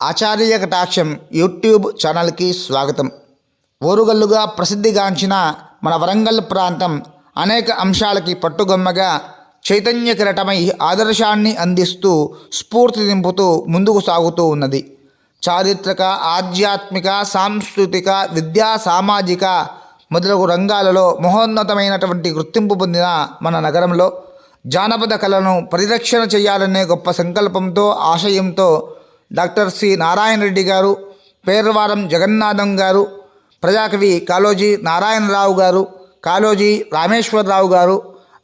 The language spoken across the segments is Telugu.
ఆచార్య కటాక్షం యూట్యూబ్ ఛానల్కి స్వాగతం. ఓరుగల్లుగా ప్రసిద్ధిగాంచిన మన వరంగల్ ప్రాంతం అనేక అంశాలకి పట్టుగొమ్మగా చైతన్య కిరటమై ఆదర్శాన్ని అందిస్తూ స్ఫూర్తి నింపుతూ ముందుకు సాగుతూ ఉన్నది. చారిత్రక, ఆధ్యాత్మిక, సాంస్కృతిక, విద్యా, సామాజిక మొదలగు రంగాలలో మహోన్నతమైనటువంటి గుర్తింపు పొందిన మన నగరంలో జానపద కళను పరిరక్షణ చేయాలనే గొప్ప సంకల్పంతో, ఆశయంతో డాక్టర్ సి నారాయణ రెడ్డి గారు, పేర్వారం జగన్నాథం గారు, ప్రజాకవి కాళోజీ నారాయణరావు గారు, కాళోజీ రామేశ్వరరావు గారు,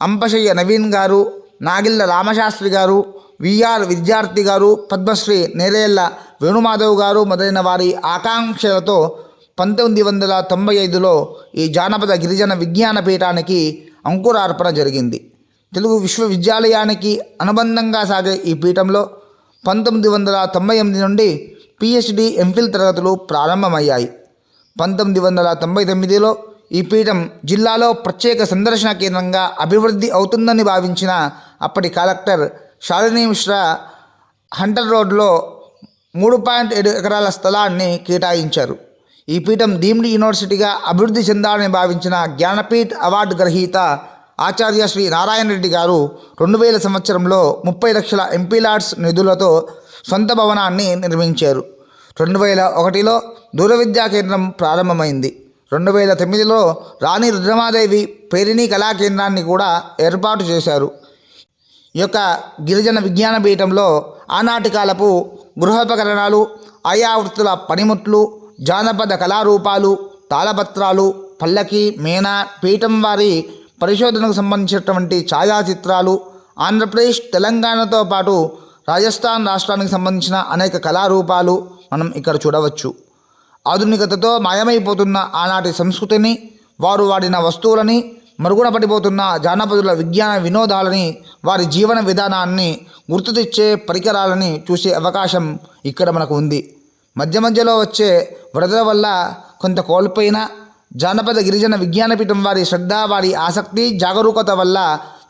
అంపశయ్య నవీన్ గారు, నాగిళ్ళ రామశాస్త్రి గారు, విఆర్ విద్యార్థి గారు, పద్మశ్రీ నేరేళ్ల వేణుమాధవ్ గారు మొదలైన వారి ఆకాంక్షలతో 1995లో ఈ జానపద గిరిజన విజ్ఞాన పీఠానికి అంకురార్పణ జరిగింది. తెలుగు విశ్వవిద్యాలయానికి అనుబంధంగా సాగే ఈ పీఠంలో 1998 నుండి పిహెచ్డి, ఎంఫిల్ తరగతులు ప్రారంభమయ్యాయి. 1999లో ఈ పీఠం జిల్లాలో ప్రత్యేక సందర్శన కేంద్రంగా అభివృద్ధి అవుతుందని భావించిన అప్పటి కలెక్టర్ శాలిని మిశ్రా హంటర్ రోడ్లో 3.7 ఎకరాల స్థలాన్ని కేటాయించారు. ఈ పీఠం డీమ్డ్ యూనివర్సిటీగా అభివృద్ధి చెందాలని భావించిన జ్ఞానపీఠ్ అవార్డు గ్రహీత ఆచార్య శ్రీ నారాయణ రెడ్డి గారు 2000 సంవత్సరంలో 30 లక్షల ఎంపీలాడ్స్ నిధులతో సొంత భవనాన్ని నిర్మించారు. 2001లో దూర విద్యా కేంద్రం ప్రారంభమైంది. 2009లో రాణి రుద్రమాదేవి పేరిణి కళా కేంద్రాన్ని కూడా ఏర్పాటు చేశారు. ఈ యొక్క గిరిజన విజ్ఞాన పీఠంలో ఆనాటి కాలపు గృహోపకరణాలు, ఆయా వృత్తుల పనిముట్లు, జానపద కళారూపాలు, తాళపత్రాలు, పల్లకి, మేనా, పీఠం వారి పరిశోధనకు సంబంధించినటువంటి ఛాయాచిత్రాలు, ఆంధ్రప్రదేశ్, తెలంగాణతో పాటు రాజస్థాన్ రాష్ట్రానికి సంబంధించిన అనేక కళారూపాలు మనం ఇక్కడ చూడవచ్చు. ఆధునికతతో మాయమైపోతున్న ఆనాటి సంస్కృతిని, వారు వాడిన వస్తువులని, మరుగున పడిపోతున్న జానపదుల విజ్ఞాన వినోదాలని, వారి జీవన విధానాన్ని గుర్తు తెచ్చే పరికరాలని చూసే అవకాశం ఇక్కడ మనకు ఉంది. మధ్య మధ్యలో వచ్చే వరదల వల్ల కొంత కోల్పోయిన జానపద గిరిజన విజ్ఞానపీఠం వారి శ్రద్ధ, వారి ఆసక్తి, జాగరూకత వల్ల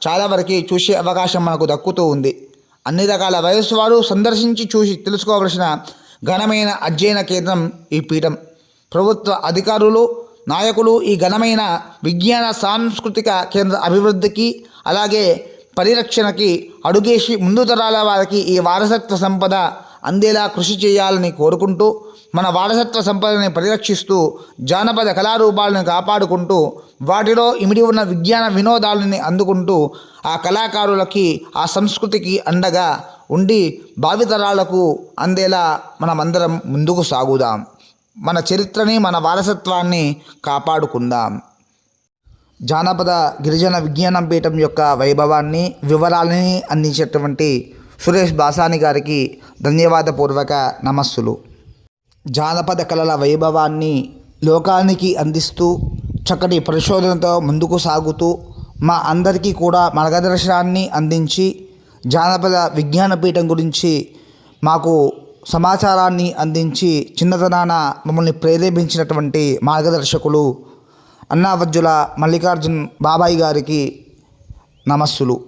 చాలా వరకు చూసే అవకాశం మనకు దక్కుతూ ఉంది. అన్ని రకాల వయస్సు వారు సందర్శించి చూసి తెలుసుకోవలసిన ఘనమైన అధ్యయన కేంద్రం ఈ పీఠం. ప్రభుత్వ అధికారులు, నాయకులు ఈ ఘనమైన విజ్ఞాన సాంస్కృతిక కేంద్ర అభివృద్ధికి, అలాగే పరిరక్షణకి అడుగేసి ముందు తరాల వారికి ఈ వారసత్వ సంపద అందేలా కృషి చేయాలని కోరుకుంటూ, మన వారసత్వ సంపదని పరిరక్షిస్తూ, జానపద కళారూపాలను కాపాడుకుంటూ, వాటిలో ఇమిడి ఉన్న విజ్ఞాన వినోదాలని అందుకుంటూ, ఆ కళాకారులకి, ఆ సంస్కృతికి అండగా ఉండి భావితరాలకు అందేలా మనమందరం ముందుకు సాగుదాం. మన చరిత్రని, మన వారసత్వాన్ని కాపాడుకుందాం. జానపద గిరిజన విజ్ఞానం పీఠం యొక్క వైభవాన్ని, వివరాలని అందించేటువంటి సురేష్ బాసాని గారికి ధన్యవాదపూర్వక నమస్సులు. జానపద కళల వైభవాన్ని లోకానికి అందిస్తూ, చక్కటి పరిశోధనతో ముందుకు సాగుతూ, మా అందరికీ కూడా మార్గదర్శనాన్ని అందించి, జానపద విజ్ఞాన పీఠం గురించి మాకు సమాచారాన్ని అందించి, చిన్నతనాన మమ్మల్ని ప్రేరేపించినటువంటి మార్గదర్శకులు అన్నావజ్జుల మల్లికార్జున్ బాబాయ్ గారికి నమస్సులు.